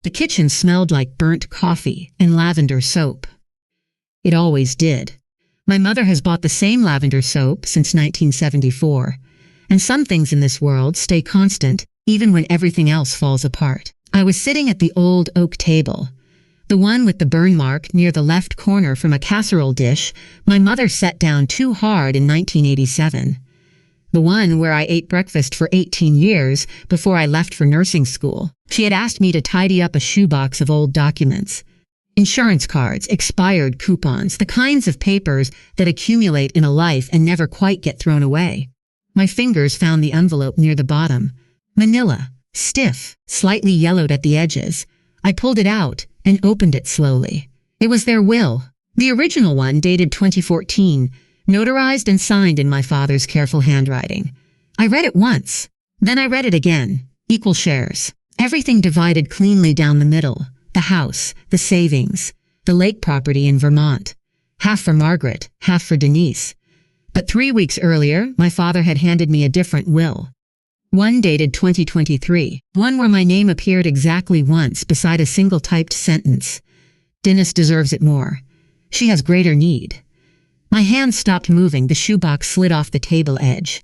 The kitchen smelled like burnt coffee and lavender soap. It always did. My mother has bought the same lavender soap since 1974, and some things in this world stay constant even when everything else falls apart. I was sitting at the old oak table, the one with the burn mark near the left corner from a casserole dish my mother set down too hard in 1987. The one where I ate breakfast for 18 years before I left for nursing school. She had asked me to tidy up a shoebox of old documents. Insurance cards, expired coupons, the kinds of papers that accumulate in a life and never quite get thrown away. My fingers found the envelope near the bottom. Manila, stiff, slightly yellowed at the edges. I pulled it out and opened it slowly. It was their will. The original one dated 2014, notarized and signed in my father's careful handwriting. I read it once. Then I read it again. Equal shares. Everything divided cleanly down the middle. The house, the savings, the lake property in Vermont. Half for Margaret, half for Denise. But 3 weeks earlier, my father had handed me a different will. One dated 2023, one where my name appeared exactly once beside a single typed sentence. Dennis deserves it more. She has greater need. My hand stopped moving, the shoebox slid off the table edge.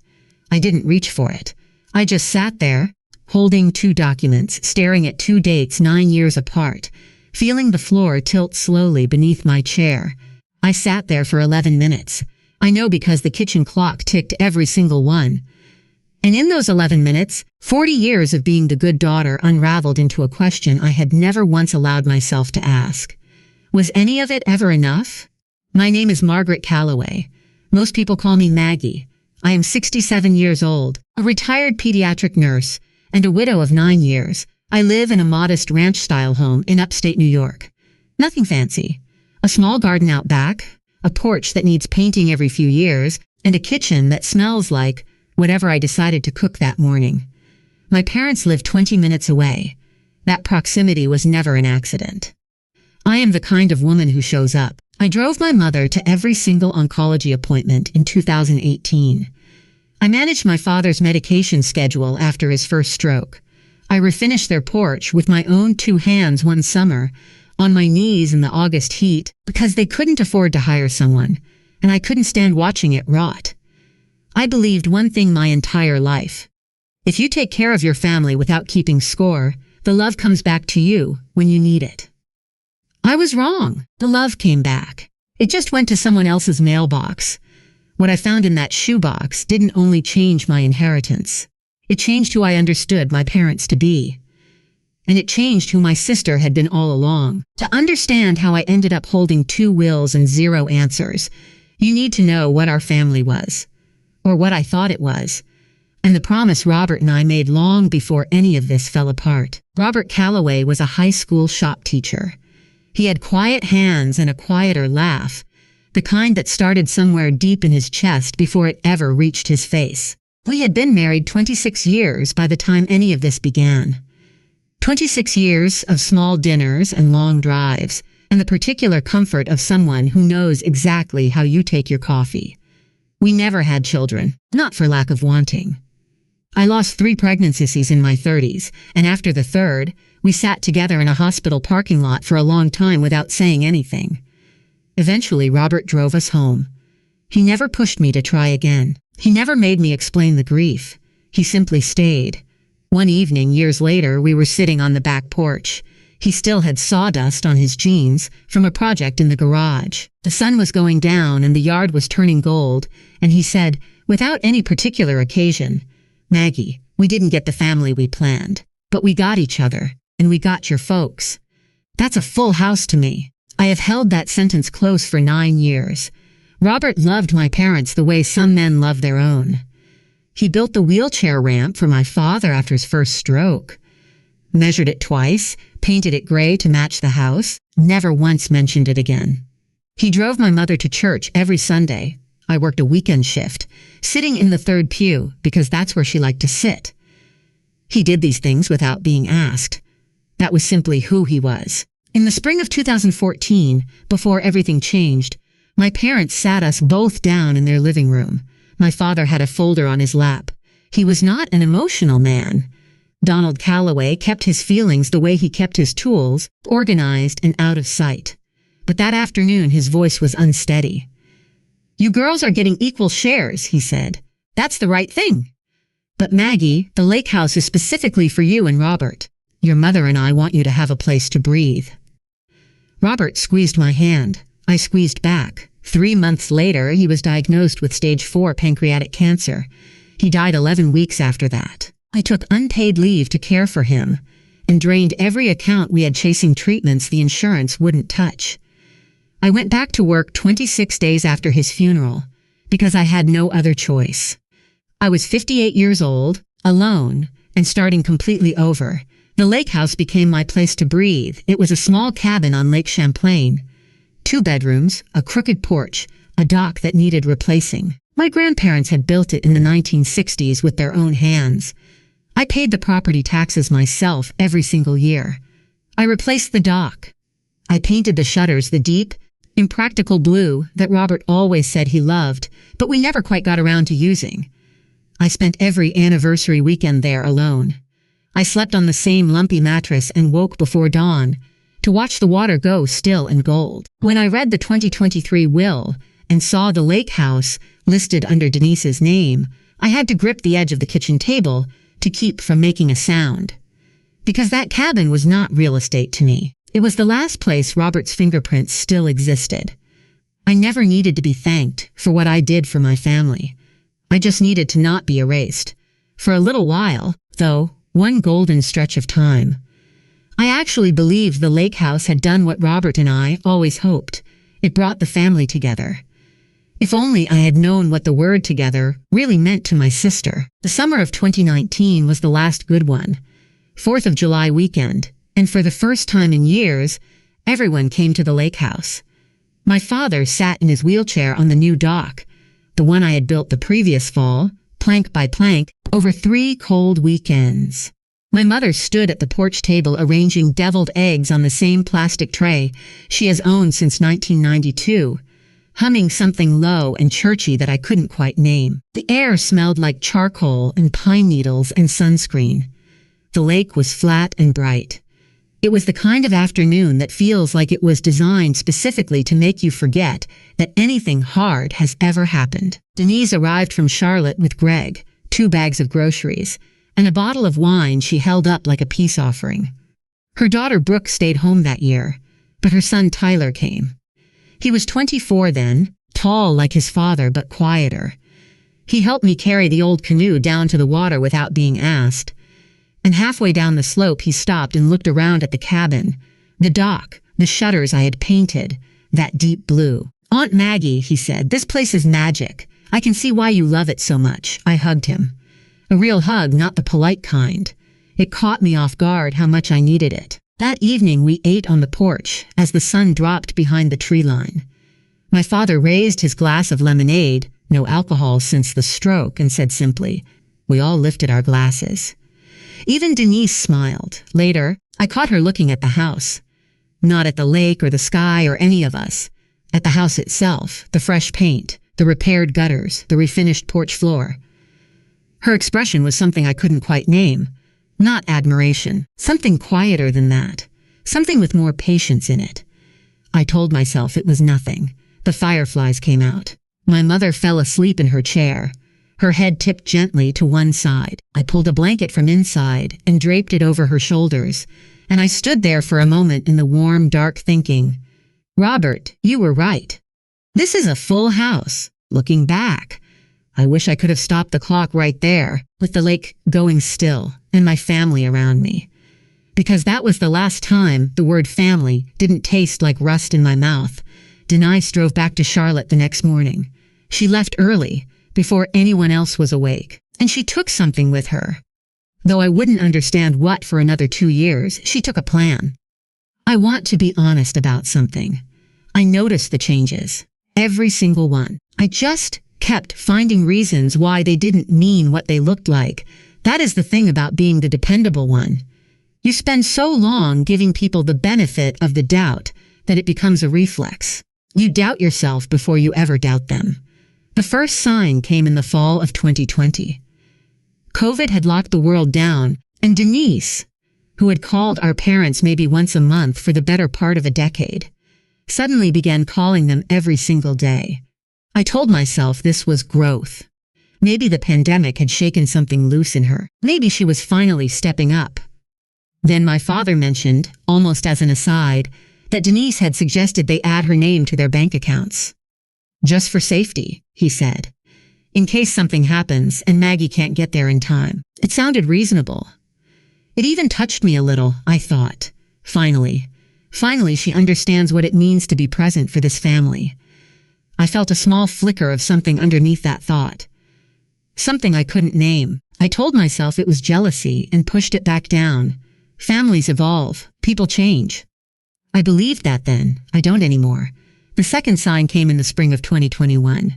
I didn't reach for it. I just sat there, holding 2 documents, staring at 2 dates 9 years apart, feeling the floor tilt slowly beneath my chair. I sat there for 11 minutes. I know because the kitchen clock ticked every single one. And in those 11 minutes, 40 years of being the good daughter unraveled into a question I had never once allowed myself to ask. Was any of it ever enough? My name is Margaret Calloway. Most people call me Maggie. I am 67 years old, a retired pediatric nurse, and a widow of 9 years. I live in a modest ranch-style home in upstate New York. Nothing fancy. A small garden out back, a porch that needs painting every few years, and a kitchen that smells like whatever I decided to cook that morning. My parents live 20 minutes away. That proximity was never an accident. I am the kind of woman who shows up. I drove my mother to every single oncology appointment in 2018. I managed my father's medication schedule after his first stroke. I refinished their porch with my own 2 hands one summer, on my knees in the August heat, because they couldn't afford to hire someone, and I couldn't stand watching it rot. I believed one thing my entire life. If you take care of your family without keeping score, the love comes back to you when you need it. I was wrong. The love came back. It just went to someone else's mailbox. What I found in that shoebox didn't only change my inheritance. It changed who I understood my parents to be. And it changed who my sister had been all along. To understand how I ended up holding 2 wills and 0 answers, you need to know what our family was. Or what I thought it was. And the promise Robert and I made long before any of this fell apart. Robert Calloway was a high school shop teacher. He had quiet hands and a quieter laugh, the kind that started somewhere deep in his chest before it ever reached his face. We had been married 26 years by the time any of this began. 26 years of small dinners and long drives, and the particular comfort of someone who knows exactly how you take your coffee. We never had children, not for lack of wanting. I lost 3 pregnancies in my 30s, and after the 3rd, we sat together in a hospital parking lot for a long time without saying anything. Eventually, Robert drove us home. He never pushed me to try again. He never made me explain the grief. He simply stayed. One evening, years later, we were sitting on the back porch. He still had sawdust on his jeans from a project in the garage. The sun was going down and the yard was turning gold, and he said, without any particular occasion, "Maggie, we didn't get the family we planned, but we got each other, and we got your folks." That's a full house to me. I have held that sentence close for 9 years. Robert loved my parents the way some men love their own. He built the wheelchair ramp for my father after his first stroke. Measured it twice, painted it gray to match the house, never once mentioned it again. He drove my mother to church every Sunday. I worked a weekend shift, sitting in the 3rd pew because that's where she liked to sit. He did these things without being asked. That was simply who he was. In the spring of 2014, before everything changed, my parents sat us both down in their living room. My father had a folder on his lap. He was not an emotional man, Donald Calloway kept his feelings the way he kept his tools, organized and out of sight. But that afternoon his voice was unsteady. "You girls are getting equal shares," he said. "That's the right thing. But Maggie, the lake house is specifically for you and Robert. Your mother and I want you to have a place to breathe." Robert squeezed my hand. I squeezed back. 3 months later, he was diagnosed with stage 4 pancreatic cancer. He died 11 weeks after that. I took unpaid leave to care for him and drained every account we had chasing treatments the insurance wouldn't touch. I went back to work 26 days after his funeral because I had no other choice. I was 58 years old, alone, and starting completely over. The lake house became my place to breathe. It was a small cabin on Lake Champlain. 2 bedrooms, a crooked porch, a dock that needed replacing. My grandparents had built it in the 1960s with their own hands. I paid the property taxes myself every single year. I replaced the dock. I painted the shutters the deep, impractical blue that Robert always said he loved, but we never quite got around to using. I spent every anniversary weekend there alone. I slept on the same lumpy mattress and woke before dawn to watch the water go still and gold. When I read the 2023 will and saw the lake house listed under Denise's name, I had to grip the edge of the kitchen table to keep from making a sound. Because that cabin was not real estate to me. It was the last place Robert's fingerprints still existed. I never needed to be thanked for what I did for my family. I just needed to not be erased. For a little while, though, one golden stretch of time. I actually believed the lake house had done what Robert and I always hoped. It brought the family together. If only I had known what the word together really meant to my sister. The summer of 2019 was the last good one. 4th of July weekend, and for the first time in years, everyone came to the lake house. My father sat in his wheelchair on the new dock, the one I had built the previous fall, plank by plank, over 3 cold weekends. My mother stood at the porch table arranging deviled eggs on the same plastic tray she has owned since 1992, humming something low and churchy that I couldn't quite name. The air smelled like charcoal and pine needles and sunscreen. The lake was flat and bright. It was the kind of afternoon that feels like it was designed specifically to make you forget that anything hard has ever happened. Denise arrived from Charlotte with Greg, 2 bags of groceries, and a bottle of wine she held up like a peace offering. Her daughter Brooke stayed home that year, but her son Tyler came. He was 24 then, tall like his father but quieter. He helped me carry the old canoe down to the water without being asked. And halfway down the slope he stopped and looked around at the cabin, the dock, the shutters I had painted, that deep blue. "Aunt Maggie," he said, "this place is magic. I can see why you love it so much." I hugged him. A real hug, not the polite kind. It caught me off guard how much I needed it. That evening we ate on the porch as the sun dropped behind the tree line. My father raised his glass of lemonade, no alcohol since the stroke, and said simply, "We all lifted our glasses." Even Denise smiled. Later, I caught her looking at the house. Not at the lake or the sky or any of us. At the house itself, the fresh paint, the repaired gutters, the refinished porch floor. Her expression was something I couldn't quite name. Not admiration. Something quieter than that. Something with more patience in it. I told myself it was nothing. The fireflies came out. My mother fell asleep in her chair. Her head tipped gently to one side. I pulled a blanket from inside and draped it over her shoulders, and I stood there for a moment in the warm, dark thinking, "Robert, you were right. This is a full house." Looking back, I wish I could have stopped the clock right there, with the lake going still and my family around me. Because that was the last time the word family didn't taste like rust in my mouth. Denise drove back to Charlotte the next morning. She left early, before anyone else was awake, and she took something with her. Though I wouldn't understand what for another 2 years, she took a plan. I want to be honest about something. I noticed the changes. Every single one. I just kept finding reasons why they didn't mean what they looked like. That is the thing about being the dependable one. You spend so long giving people the benefit of the doubt that it becomes a reflex. You doubt yourself before you ever doubt them. The first sign came in the fall of 2020. COVID had locked the world down, And Denise, who had called our parents maybe once a month for the better part of a decade, suddenly began calling them every single day. I told myself this was growth. Maybe the pandemic had shaken something loose in her. Maybe she was finally stepping up. Then my father mentioned, almost as an aside, that Denise had suggested they add her name to their bank accounts. Just for safety, he said. In case something happens and Maggie can't get there in time. It sounded reasonable. It even touched me a little, I thought. Finally she understands what it means to be present for this family. I felt a small flicker of something underneath that thought. Something I couldn't name. I told myself it was jealousy and pushed it back down. Families evolve. People change. I believed that then. I don't anymore. The second sign came in the spring of 2021.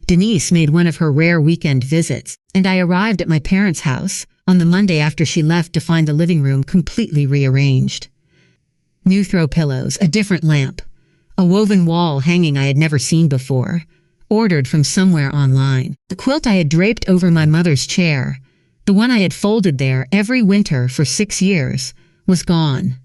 Denise made one of her rare weekend visits, and I arrived at my parents' house on the Monday after she left to find the living room completely rearranged. New throw pillows, a different lamp, a woven wall hanging I had never seen before, ordered from somewhere online. The quilt I had draped over my mother's chair, the one I had folded there every winter for 6 years, was gone.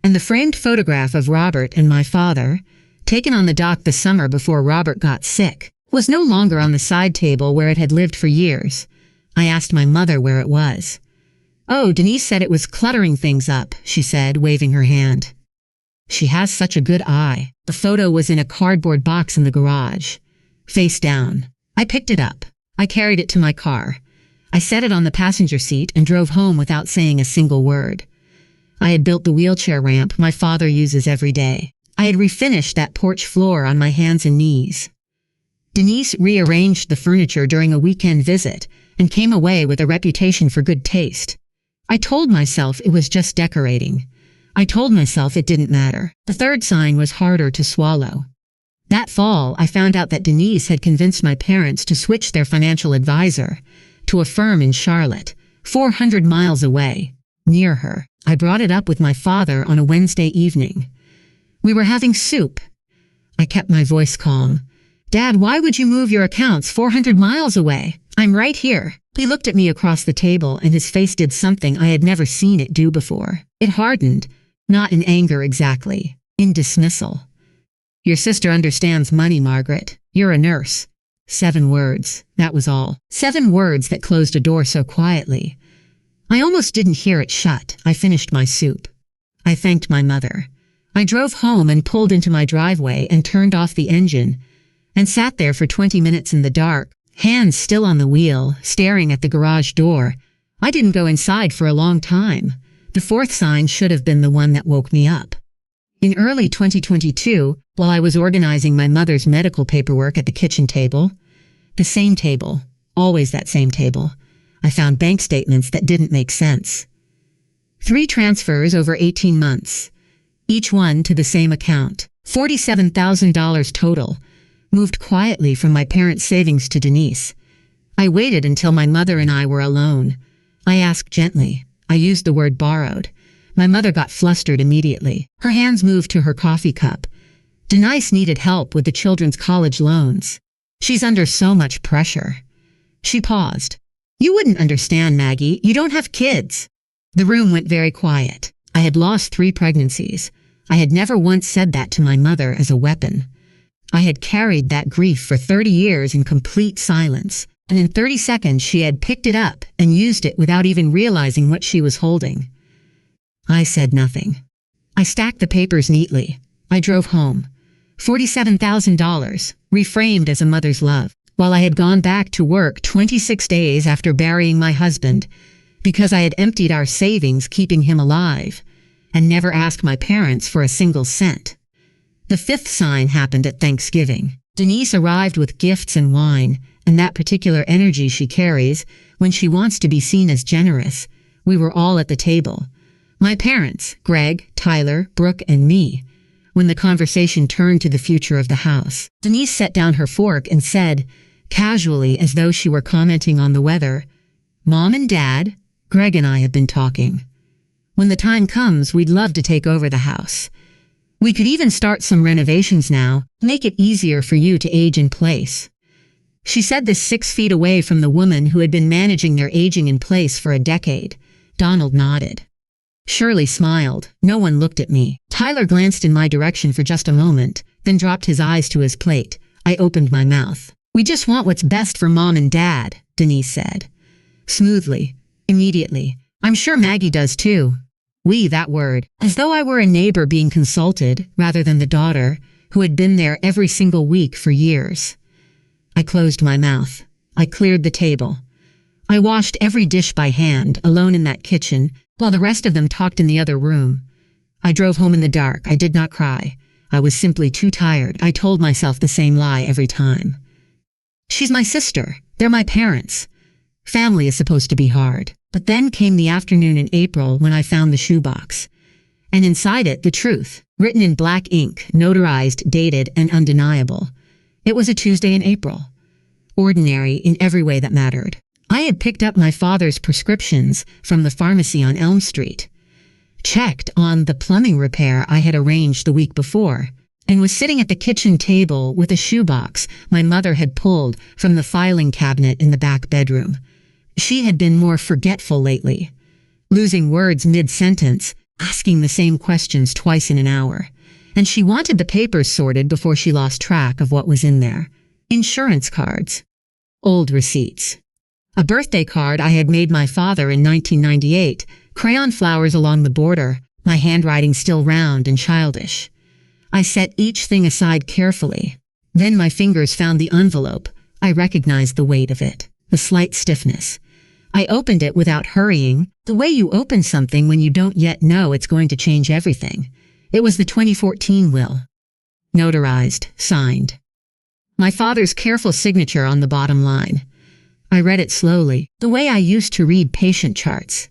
And the framed photograph of Robert and my father, taken on the dock the summer before Robert got sick, was no longer on the side table where it had lived for years. I asked my mother where it was. "Oh, Denise said it was cluttering things up," she said, waving her hand. She has such a good eye. The photo was in a cardboard box in the garage, face down. I picked it up. I carried it to my car. I set it on the passenger seat and drove home without saying a single word. I had built the wheelchair ramp my father uses every day. I had refinished that porch floor on my hands and knees. Denise rearranged the furniture during a weekend visit and came away with a reputation for good taste. I told myself it was just decorating. I told myself it didn't matter. The third sign was harder to swallow. That fall, I found out that Denise had convinced my parents to switch their financial advisor to a firm in Charlotte, 400 miles away, near her. I brought it up with my father on a Wednesday evening. We were having soup. I kept my voice calm. "Dad, why would you move your accounts 400 miles away? I'm right here." He looked at me across the table and his face did something I had never seen it do before. It hardened, not in anger exactly, in dismissal. "Your sister understands money, Margaret. You're a nurse." 7 words, that was all. 7 words that closed a door so quietly. I almost didn't hear it shut. I finished my soup. I thanked my mother. I drove home and pulled into my driveway and turned off the engine and sat there for 20 minutes in the dark, hands still on the wheel, staring at the garage door. I didn't go inside for a long time. The fourth sign should have been the one that woke me up. In early 2022, while I was organizing my mother's medical paperwork at the kitchen table, the same table, always that same table, I found bank statements that didn't make sense. 3 transfers over 18 months, each one to the same account, $47,000 total, moved quietly from my parents' savings to Denise. I waited until my mother and I were alone. I asked gently. I used the word borrowed. My mother got flustered immediately. Her hands moved to her coffee cup. Denise needed help with the children's college loans. She's under so much pressure. She paused. "You wouldn't understand, Maggie. You don't have kids." The room went very quiet. I had lost 3 pregnancies. I had never once said that to my mother as a weapon. I had carried that grief for 30 years in complete silence, and in 30 seconds she had picked it up and used it without even realizing what she was holding. I said nothing. I stacked the papers neatly. I drove home. $47,000, reframed as a mother's love, while I had gone back to work 26 days after burying my husband, because I had emptied our savings keeping him alive, and never asked my parents for a single cent. The 5th sign happened at Thanksgiving. Denise arrived with gifts and wine, and that particular energy she carries when she wants to be seen as generous. We were all at the table. My parents, Greg, Tyler, Brooke, and me. When the conversation turned to the future of the house, Denise set down her fork and said, casually as though she were commenting on the weather, "Mom and Dad, Greg and I have been talking. When the time comes, we'd love to take over the house. We could even start some renovations now, make it easier for you to age in place." She said this 6 feet away from the woman who had been managing their aging in place for a decade, Donald nodded. Shirley smiled. No one looked at me. Tyler glanced in my direction for just a moment, then dropped his eyes to his plate. I opened my mouth. "We just want what's best for Mom and Dad," Denise said. Smoothly, immediately. "I'm sure Maggie does too." We, that word, as though I were a neighbor being consulted, rather than the daughter, who had been there every single week for years. I closed my mouth. I cleared the table. I washed every dish by hand, alone in that kitchen, while the rest of them talked in the other room. I drove home in the dark. I did not cry. I was simply too tired. I told myself the same lie every time. She's my sister. They're my parents. Family is supposed to be hard. But then came the afternoon in April when I found the shoebox. And inside it, the truth, written in black ink, notarized, dated, and undeniable. It was a Tuesday in April. Ordinary in every way that mattered. I had picked up my father's prescriptions from the pharmacy on Elm Street, checked on the plumbing repair I had arranged the week before, and was sitting at the kitchen table with a shoebox my mother had pulled from the filing cabinet in the back bedroom. She had been more forgetful lately, losing words mid-sentence, asking the same questions twice in an hour, and she wanted the papers sorted before she lost track of what was in there. Insurance cards, old receipts, a birthday card I had made my father in 1998, crayon flowers along the border, my handwriting still round and childish. I set each thing aside carefully. Then my fingers found the envelope. I recognized the weight of it, the slight stiffness. I opened it without hurrying, the way you open something when you don't yet know it's going to change everything. It was the 2014 will. Notarized, signed. My father's careful signature on the bottom line. I read it slowly, the way I used to read patient charts.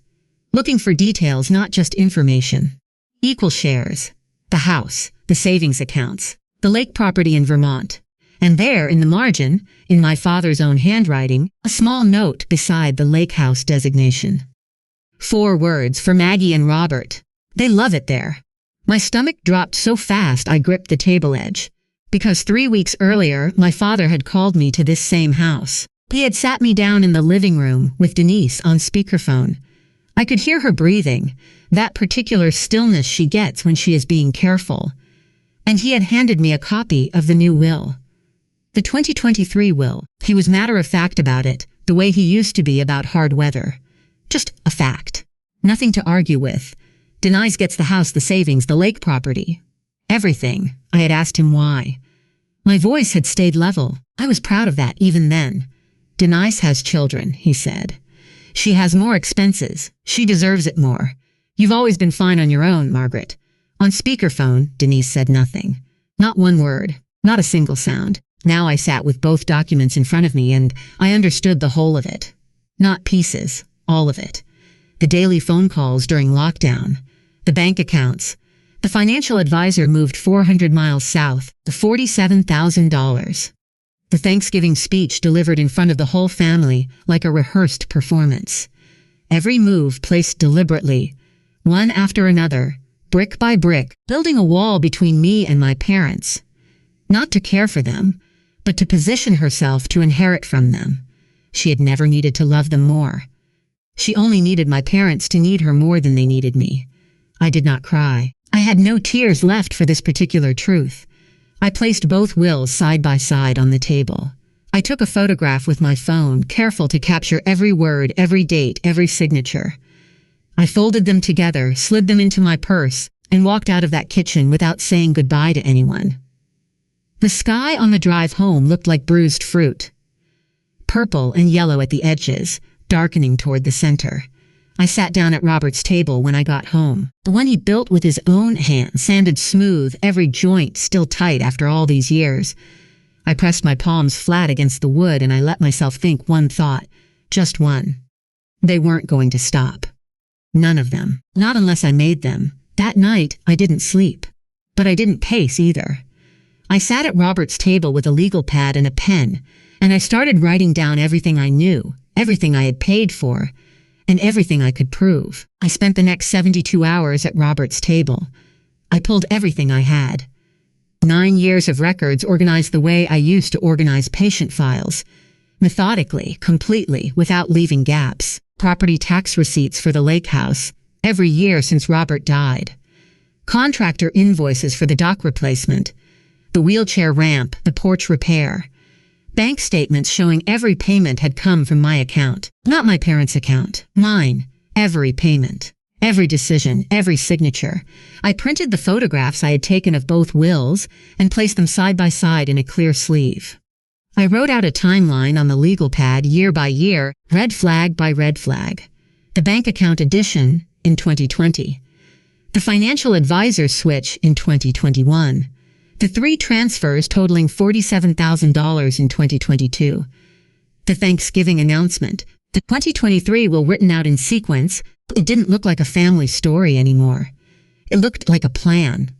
Looking for details, not just information. Equal shares, the house, the savings accounts, the lake property in Vermont. And there, in the margin, in my father's own handwriting, a small note beside the lake house designation. 4 words for Maggie and Robert. They love it there. My stomach dropped so fast I gripped the table edge, because 3 weeks earlier my father had called me to this same house. He had sat me down in the living room with Denise on speakerphone. I could hear her breathing, that particular stillness she gets when she is being careful. And he had handed me a copy of the new will. The 2023 will. He was matter-of-fact about it, the way he used to be about hard weather. Just a fact. Nothing to argue with. Denise gets the house, the savings, the lake property. Everything. I had asked him why. My voice had stayed level. I was proud of that even then. Denise has children, he said. She has more expenses. She deserves it more. You've always been fine on your own, Margaret. On speakerphone, Denise said nothing. Not one word. Not a single sound. Now I sat with both documents in front of me and I understood the whole of it. Not pieces. All of it. The daily phone calls during lockdown. The bank accounts. The financial advisor moved 400 miles south. The $47,000. The Thanksgiving speech delivered in front of the whole family like a rehearsed performance. Every move placed deliberately, one after another, brick by brick, building a wall between me and my parents. Not to care for them, but to position herself to inherit from them. She had never needed to love them more. She only needed my parents to need her more than they needed me. I did not cry. I had no tears left for this particular truth. I placed both wills side by side on the table. I took a photograph with my phone, careful to capture every word, every date, every signature. I folded them together, slid them into my purse, and walked out of that kitchen without saying goodbye to anyone. The sky on the drive home looked like bruised fruit. Purple and yellow at the edges, darkening toward the center. I sat down at Robert's table when I got home. The one he built with his own hands, sanded smooth, every joint still tight after all these years. I pressed my palms flat against the wood and I let myself think one thought. Just one. They weren't going to stop. None of them. Not unless I made them. That night, I didn't sleep. But I didn't pace either. I sat at Robert's table with a legal pad and a pen, and I started writing down everything I knew, everything I had paid for, and everything I could prove. I spent the next 72 hours at Robert's table. I pulled everything I had. 9 years of records organized the way I used to organize patient files. Methodically, completely, without leaving gaps. property tax receipts for the lake house, every year since Robert died, contractor invoices for the dock replacement, the wheelchair ramp, the porch repair, bank statements showing every payment had come from my account, not my parents' account, mine, every payment. Every decision, every signature. I printed the photographs I had taken of both wills and placed them side by side in a clear sleeve. I wrote out a timeline on the legal pad year by year, red flag by red flag. The bank account addition in 2020. The financial advisor switch in 2021. The 3 transfers totaling $47,000 in 2022. The Thanksgiving announcement. The 2023 will written out in sequence. It didn't look like a family story anymore. It looked like a plan.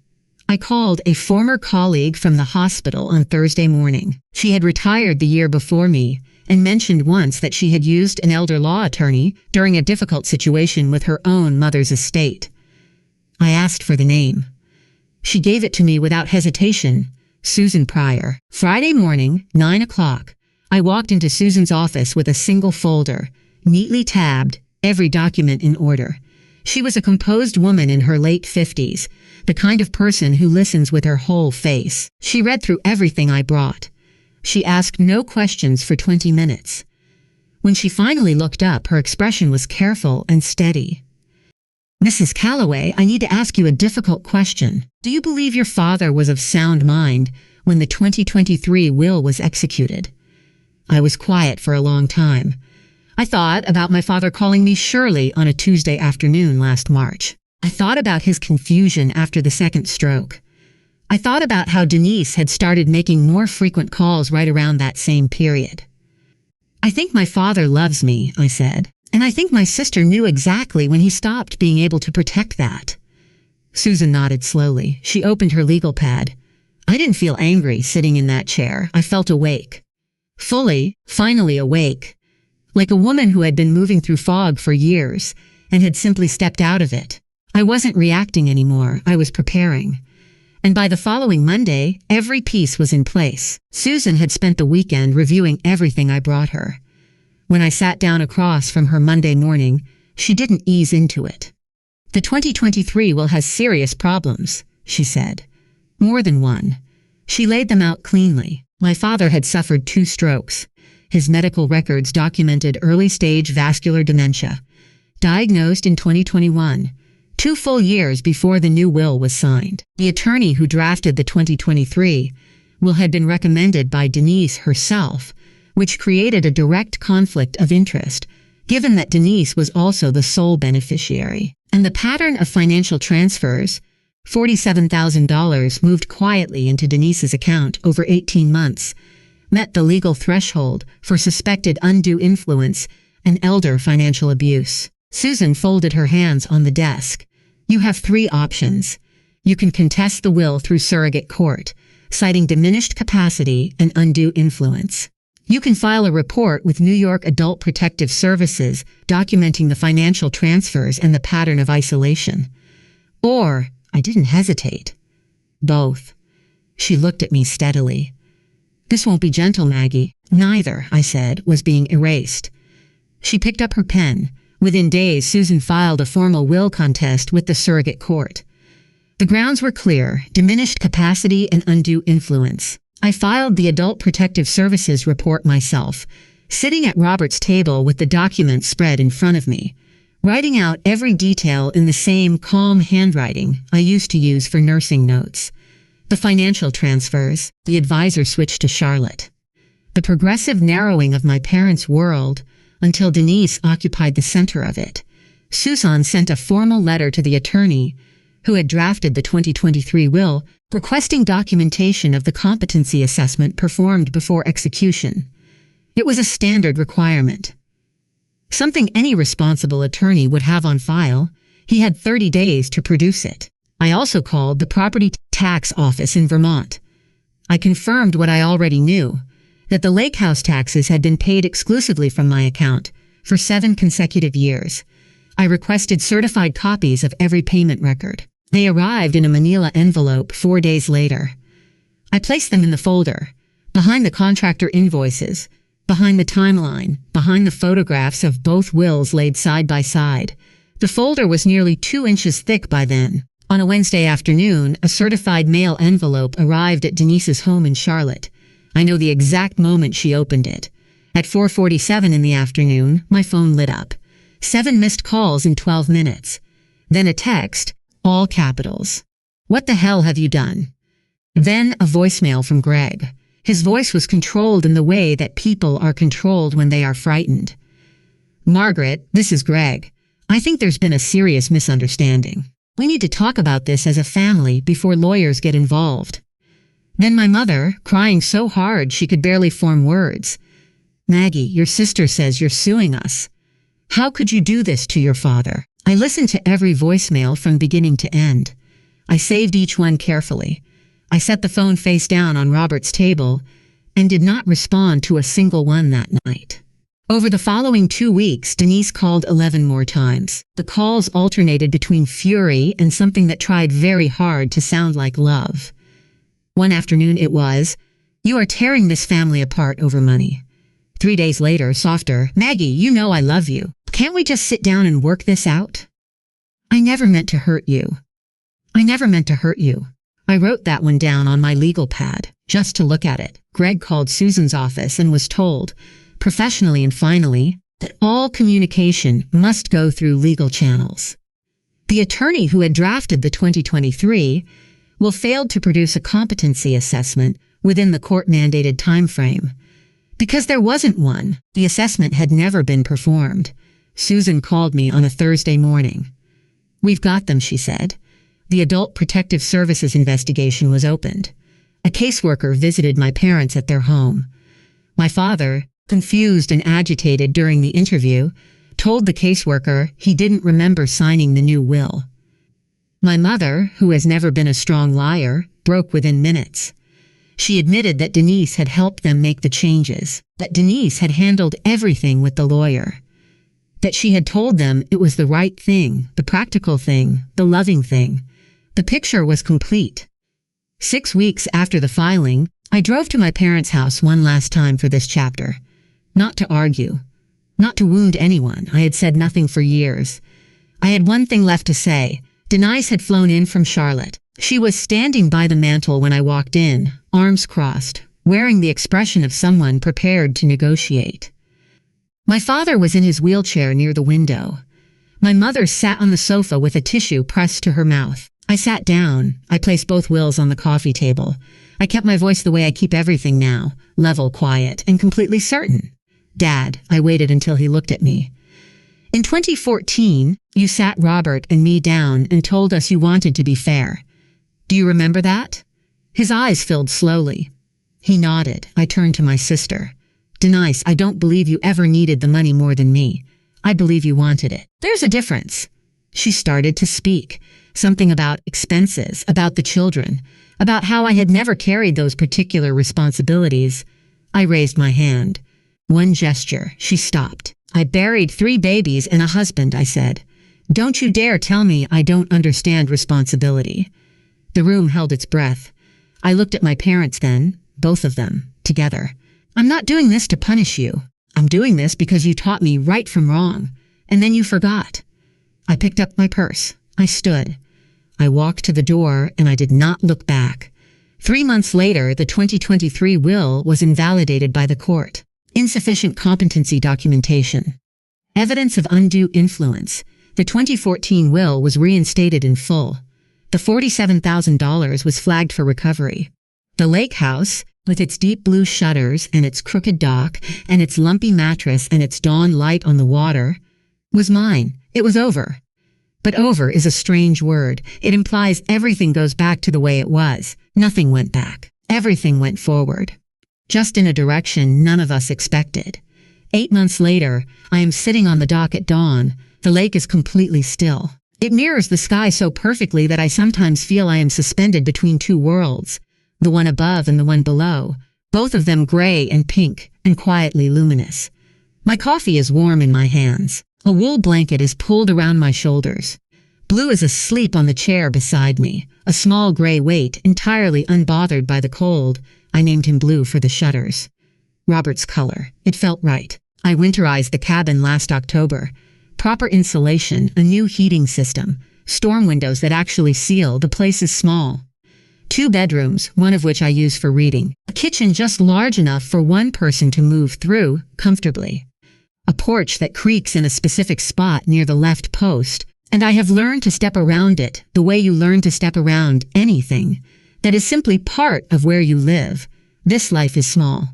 I called a former colleague from the hospital on Thursday morning. She had retired the year before me and mentioned once that she had used an elder law attorney during a difficult situation with her own mother's estate. I asked for the name. She gave it to me without hesitation. Susan Pryor. Friday morning, 9 o'clock. I walked into Susan's office with a single folder, neatly tabbed, every document in order. She was a composed woman in her late 50s, the kind of person who listens with her whole face. She read through everything I brought. She asked no questions for 20 minutes. When she finally looked up, her expression was careful and steady. "Mrs. Calloway, I need to ask you a difficult question. Do you believe your father was of sound mind when the 2023 will was executed?" I was quiet for a long time. I thought about my father calling me Shirley on a Tuesday afternoon last March. I thought about his confusion after the second stroke. I thought about how Denise had started making more frequent calls right around that same period. "I think my father loves me," I said, "and I think my sister knew exactly when he stopped being able to protect that." Susan nodded slowly. She opened her legal pad. I didn't feel angry sitting in that chair. I felt awake. Fully, finally awake. Like a woman who had been moving through fog for years and had simply stepped out of it. I wasn't reacting anymore. I was preparing. And by the following Monday, every piece was in place. Susan had spent the weekend reviewing everything I brought her. When I sat down across from her Monday morning, she didn't ease into it. "The 2023 will have serious problems," she said. More than one. She laid them out cleanly. My father had suffered 2 strokes. His medical records documented early-stage vascular dementia. Diagnosed in 2021, 2 full years before the new will was signed. The attorney who drafted the 2023 will had been recommended by Denise herself, which created a direct conflict of interest, given that Denise was also the sole beneficiary. And the pattern of financial transfers, $47,000 moved quietly into Denise's account over 18 months, met the legal threshold for suspected undue influence and elder financial abuse. Susan folded her hands on the desk. "You have 3 options. You can contest the will through surrogate court, citing diminished capacity and undue influence. You can file a report with New York Adult Protective Services documenting the financial transfers and the pattern of isolation. Or," I didn't hesitate, "both." She looked at me steadily. "This won't be gentle, Maggie." "Neither," I said, was being erased. She picked up her pen. Within days, Susan filed a formal will contest with the surrogate court. The grounds were clear: diminished capacity and undue influence. I filed the Adult Protective Services report myself, sitting at Robert's table with the documents spread in front of me, writing out every detail in the same calm handwriting I used to use for nursing notes. The financial transfers, the advisor switch to Charlotte. The progressive narrowing of my parents' world until Denise occupied the center of it. Susan sent a formal letter to the attorney who had drafted the 2023 will, requesting documentation of the competency assessment performed before execution. It was a standard requirement. Something any responsible attorney would have on file. He had 30 days to produce it. I also called the property tax office in Vermont. I confirmed what I already knew, that the lake house taxes had been paid exclusively from my account for 7 consecutive years. I requested certified copies of every payment record. They arrived in a manila envelope 4 days later. I placed them in the folder, behind the contractor invoices, behind the timeline, behind the photographs of both wills laid side by side. The folder was nearly 2 inches thick by then. On a Wednesday afternoon, a certified mail envelope arrived at Denise's home in Charlotte. I know the exact moment she opened it. At 4:47 in the afternoon, my phone lit up. 7 missed calls in 12 minutes. Then a text, all capitals. "What the hell have you done?" Then a voicemail from Greg. His voice was controlled in the way that people are controlled when they are frightened. "Margaret, this is Greg. I think there's been a serious misunderstanding. We need to talk about this as a family before lawyers get involved." Then my mother, crying so hard she could barely form words. "Maggie, your sister says you're suing us. How could you do this to your father?" I listened to every voicemail from beginning to end. I saved each one carefully. I set the phone face down on Robert's table and did not respond to a single one that night. Over the following 2 weeks, Denise called 11 more times. The calls alternated between fury and something that tried very hard to sound like love. One afternoon it was, "You are tearing this family apart over money." 3 days later, softer, "Maggie, you know I love you. Can't we just sit down and work this out?" "I never meant to hurt you. I never meant to hurt you." I wrote that one down on my legal pad, just to look at it. Greg called Susan's office and was told, professionally and finally, that all communication must go through legal channels. The attorney who had drafted the 2023 will failed to produce a competency assessment within the court-mandated time frame. Because there wasn't one, the assessment had never been performed. Susan called me on a Thursday morning. "We've got them," she said. The Adult Protective Services investigation was opened. A caseworker visited my parents at their home. My father, confused and agitated during the interview, told the caseworker he didn't remember signing the new will. My mother, who has never been a strong liar, broke within minutes. She admitted that Denise had helped them make the changes, that Denise had handled everything with the lawyer, that she had told them it was the right thing, the practical thing, the loving thing. The picture was complete. 6 weeks after the filing, I drove to my parents' house one last time for this chapter. Not to argue. Not to wound anyone. I had said nothing for years. I had one thing left to say. Denise had flown in from Charlotte. She was standing by the mantel when I walked in, arms crossed, wearing the expression of someone prepared to negotiate. My father was in his wheelchair near the window. My mother sat on the sofa with a tissue pressed to her mouth. I sat down. I placed both wills on the coffee table. I kept my voice the way I keep everything now, level, quiet, and completely certain. "Dad," I waited until he looked at me. "In 2014, you sat Robert and me down and told us you wanted to be fair. Do you remember that?" His eyes filled slowly. He nodded. I turned to my sister. "Denise, I don't believe you ever needed the money more than me. I believe you wanted it. There's a difference." She started to speak. Something about expenses, about the children, about how I had never carried those particular responsibilities. I raised my hand. One gesture. She stopped. "I buried 3 babies and a husband," I said. "Don't you dare tell me I don't understand responsibility." The room held its breath. I looked at my parents then, both of them, together. "I'm not doing this to punish you. I'm doing this because you taught me right from wrong, and then you forgot." I picked up my purse. I stood. I walked to the door, and I did not look back. 3 months later, the 2023 will was invalidated by the court. Insufficient competency documentation. Evidence of undue influence. The 2014 will was reinstated in full. The $47,000 was flagged for recovery. The lake house, with its deep blue shutters and its crooked dock and its lumpy mattress and its dawn light on the water, was mine. It was over. But over is a strange word. It implies everything goes back to the way it was. Nothing went back. Everything went forward. Just in a direction none of us expected. 8 months later, I am sitting on the dock at dawn. The lake is completely still. It mirrors the sky so perfectly that I sometimes feel I am suspended between 2 worlds, the one above and the one below, both of them gray and pink and quietly luminous. My coffee is warm in my hands. A wool blanket is pulled around my shoulders. Blue is asleep on the chair beside me, a small gray weight entirely unbothered by the cold. I named him Blue for the shudders. Robert's color. It felt right. I winterized the cabin last October. Proper insulation, a new heating system, storm windows that actually seal. The place is small. 2 bedrooms, one of which I use for reading. A kitchen just large enough for one person to move through comfortably. A porch that creaks in a specific spot near the left post, and I have learned to step around it the way you learn to step around anything that is simply part of where you live. This life is small.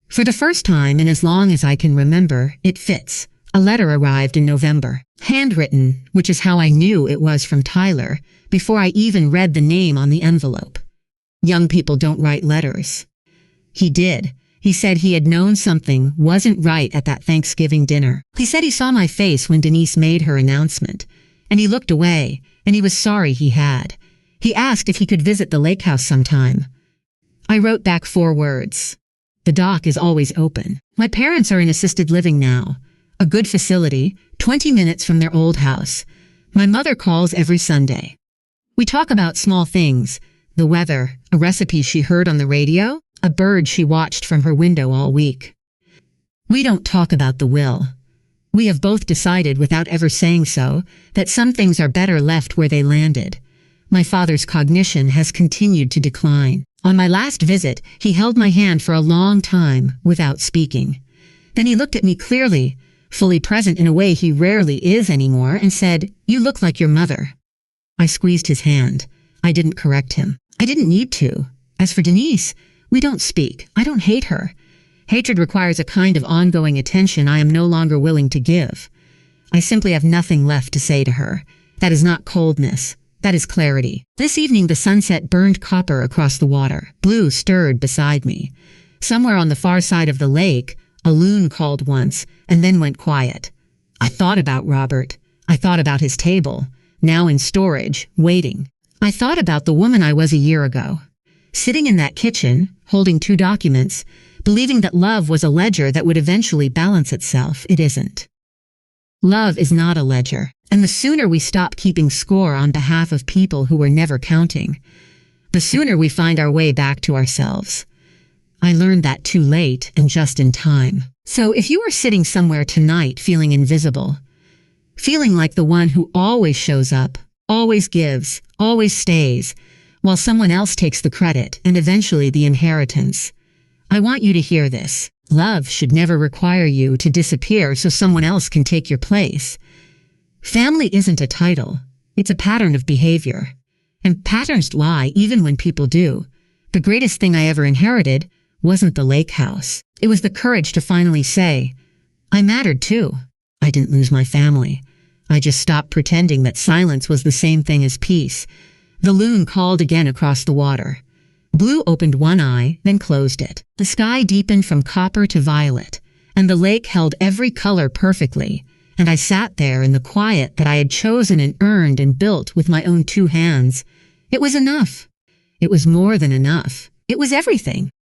For the first time in as long as I can remember, it fits. A letter arrived in November, handwritten, which is how I knew it was from Tyler, before I even read the name on the envelope. Young people don't write letters. He did. He said he had known something wasn't right at that Thanksgiving dinner. He said he saw my face when Denise made her announcement, and he looked away, and he was sorry he had. He asked if he could visit the lake house sometime. I wrote back 4 words. The dock is always open. My parents are in assisted living now. A good facility, 20 minutes from their old house. My mother calls every Sunday. We talk about small things, the weather, a recipe she heard on the radio, a bird she watched from her window all week. We don't talk about the will. We have both decided, without ever saying so, that some things are better left where they landed. My father's cognition has continued to decline. On my last visit, he held my hand for a long time without speaking. Then he looked at me clearly, fully present in a way he rarely is anymore, and said, "You look like your mother." I squeezed his hand. I didn't correct him. I didn't need to. As for Denise, we don't speak. I don't hate her. Hatred requires a kind of ongoing attention I am no longer willing to give. I simply have nothing left to say to her. That is not coldness. That is clarity. This evening the sunset burned copper across the water. Blue stirred beside me. Somewhere on the far side of the lake, a loon called once, and then went quiet. I thought about Robert. I thought about his table, now in storage, waiting. I thought about the woman I was a year ago, sitting in that kitchen, holding 2 documents, believing that love was a ledger that would eventually balance itself. It isn't. Love is not a ledger, and the sooner we stop keeping score on behalf of people who were never counting, the sooner we find our way back to ourselves. I learned that too late and just in time. So if you are sitting somewhere tonight feeling invisible, feeling like the one who always shows up, always gives, always stays, while someone else takes the credit and eventually the inheritance, I want you to hear this. Love should never require you to disappear so someone else can take your place. Family isn't a title. It's a pattern of behavior. And patterns lie even when people do. The greatest thing I ever inherited wasn't the lake house. It was the courage to finally say, I mattered too. I didn't lose my family. I just stopped pretending that silence was the same thing as peace. The loon called again across the water. Blue opened one eye, then closed it. The sky deepened from copper to violet, and the lake held every color perfectly, and I sat there in the quiet that I had chosen and earned and built with my own 2 hands. It was enough. It was more than enough. It was everything.